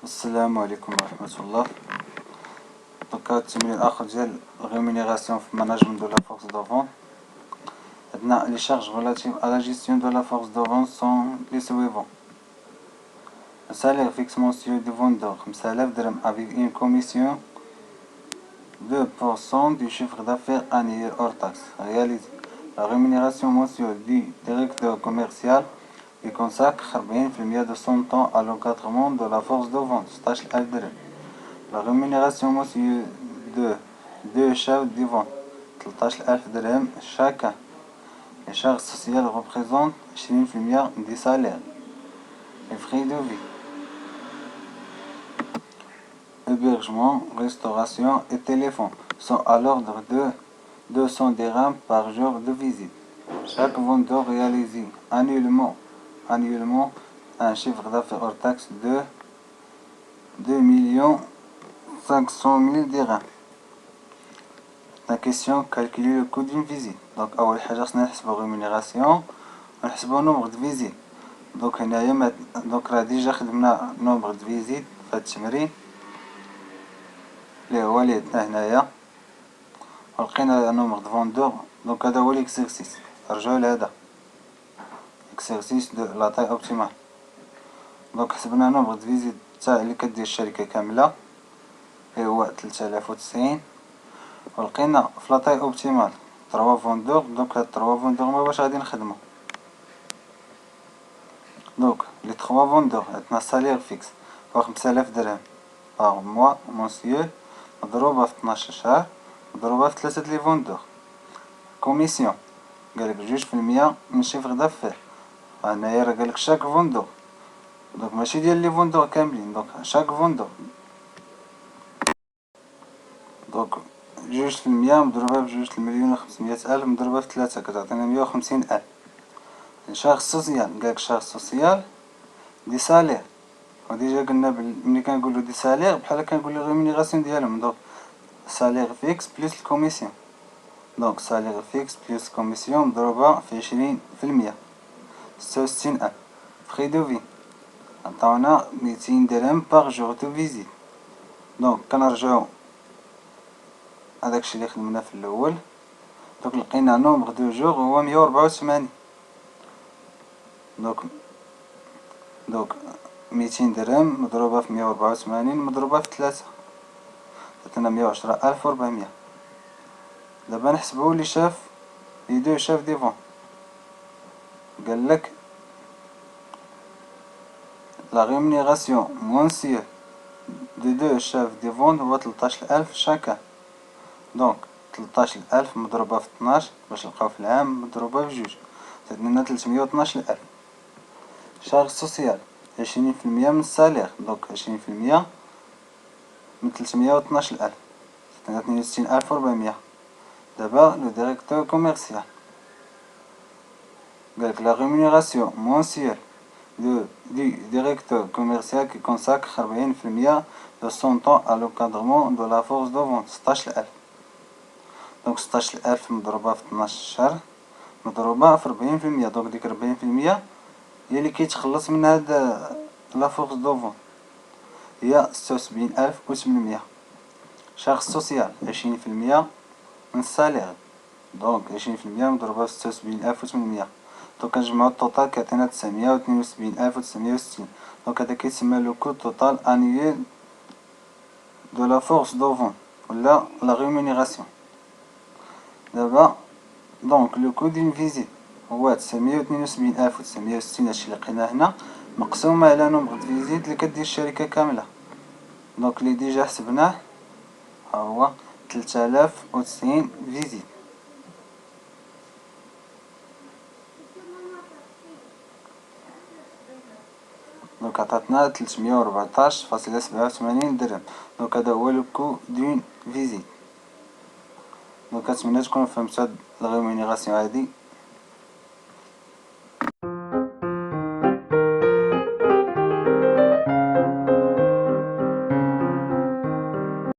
السلام عليكم ورحمة الله. دوكا التمرين الآخر ديال rémunération في management de la force de vente. عندنا les charges relatives à la gestion de la force de vente sont les suivants. Le salaire fixe mensuel du vendeur 5000 درهم avec une commission de 2% du chiffre d'affaires annuel hors taxe réalisé. La rémunération mensuelle du directeur commercial qui consacre 40% de son temps à l'encadrement de la force de vente 16000 درهم. La rémunération mensuelle de deux chefs de vente 13000 درهم chacun. Les charges sociales représentent 20% du salaire. Les frais de vie, hébergement, restauration et téléphone sont à l'ordre de 200 dirhams par jour de visite. Chaque vendeur réalise annuellement un chiffre d'affaires hors taxe de 2 500 000 dirhams. La question, calculer le coût d'une visite. Donc أول حاجة خصنا نحسبو rémunération ونحسبو nombre de visite. دونك هنايا دونك راه ديجا خدمنا nombre de visite في هاد التمرين اللي هو اللي عندنا هنايا ولقينا nombre de vendeur. دونك هذا هو ليكسيرسيس، رجعو لهذا اكسيرسيس دو لا تاي اوبتيمال. دونك حسبنا nombre de visite تاع اللي كدير الشركة كاملة اللي هو 3090 ولقينا في لا تاي اوبتيمال 3 فوندور. دونك هاد 3 فوندور ما باش غادي نخدمو. دونك لي 3 فوندور عندنا سالير فيكس هو 5000 درهم باغ موا مونسيول مضروبة في 12 شهر مضروبة في 3 لي فوندور. كوميسيون قالك 2% من شيفر دافير. هنايا راه قالك شاك فوندور، دونك ماشي ديال لي فوندور كاملين، دونك شاك فوندور. دونك 2% مضروبة ب2 1,500,000 مضروبة في 3 كتعطينا 150,000. الشارج سوسيال قالك شارج سوسيال دي سالير، وديجا قلنا ملي كنقولو دي سالير بحال كنقولو ريمونيراسيون ديالهم. دونك سالير فيكس بليس الكوميسيون. دونك سالير فيكس بليس كوميسيون مضروبة في 20% 66,000. فخي دو في عطاونا 200 درهم باغ جور دو فيزيت. دونك كنرجعو هداكشي اللي خدمنا في الاول. دونك لقينا نومبر دو جور هو 184. دونك 200 درهم مضروبة في 184 مضروبة في 3 عطينا 110,400. دابا نحسبو لي شاف لي دو شاف دي فون. قالك لا ريمونيراسيون مونسيال دو دو شاف دي فون هو 13000 شاكان. دونك 13000 مضروبة في 12 باش نلقاو في العام مضروبة بجوج تعطينا 312,000. شارج سوسيال 20% من السالير. دونك 20% من 312,000 تعطينا 62,400. دابا لو ديريكتور كوميرسيال قالك لا ريمونيراسيون مونسيال du directeur commercial qui consacre 40% de son temps à l'encadrement de la force de vente 16,000. دونك 16,000 مضروبة في 12 شهر مضروبة في 40%. دونك ديك 40% هي اللي كيتخلص من هاد لا فورس دو فون هي 76,800. شارج سوسيال 20% من السالير. دونك 20% مضروبة في 76,800. دونك كنجمعو التوتال كيعطينا 972,960. دونك هذا كيتسمى لو كو توتال انيويل دو لا فورس دو فون ولا لا ريمونيراسيون. دابا دونك لو كو دين فيزيت هو 972,960 هادشي اللي لقيناه هنا مقسومة على نومبر د فيزيت اللي كدير الشركة كاملة. دونك اللي ديجا حسبناه ها هو 3090 فيزيت. دونك عطاتنا 314,87 درهم. دونك هذا هو لو كو دون فيزيت. دونك كنتمنى تكونوا فهمتوا هاد لا ريمونيراسيون هادي.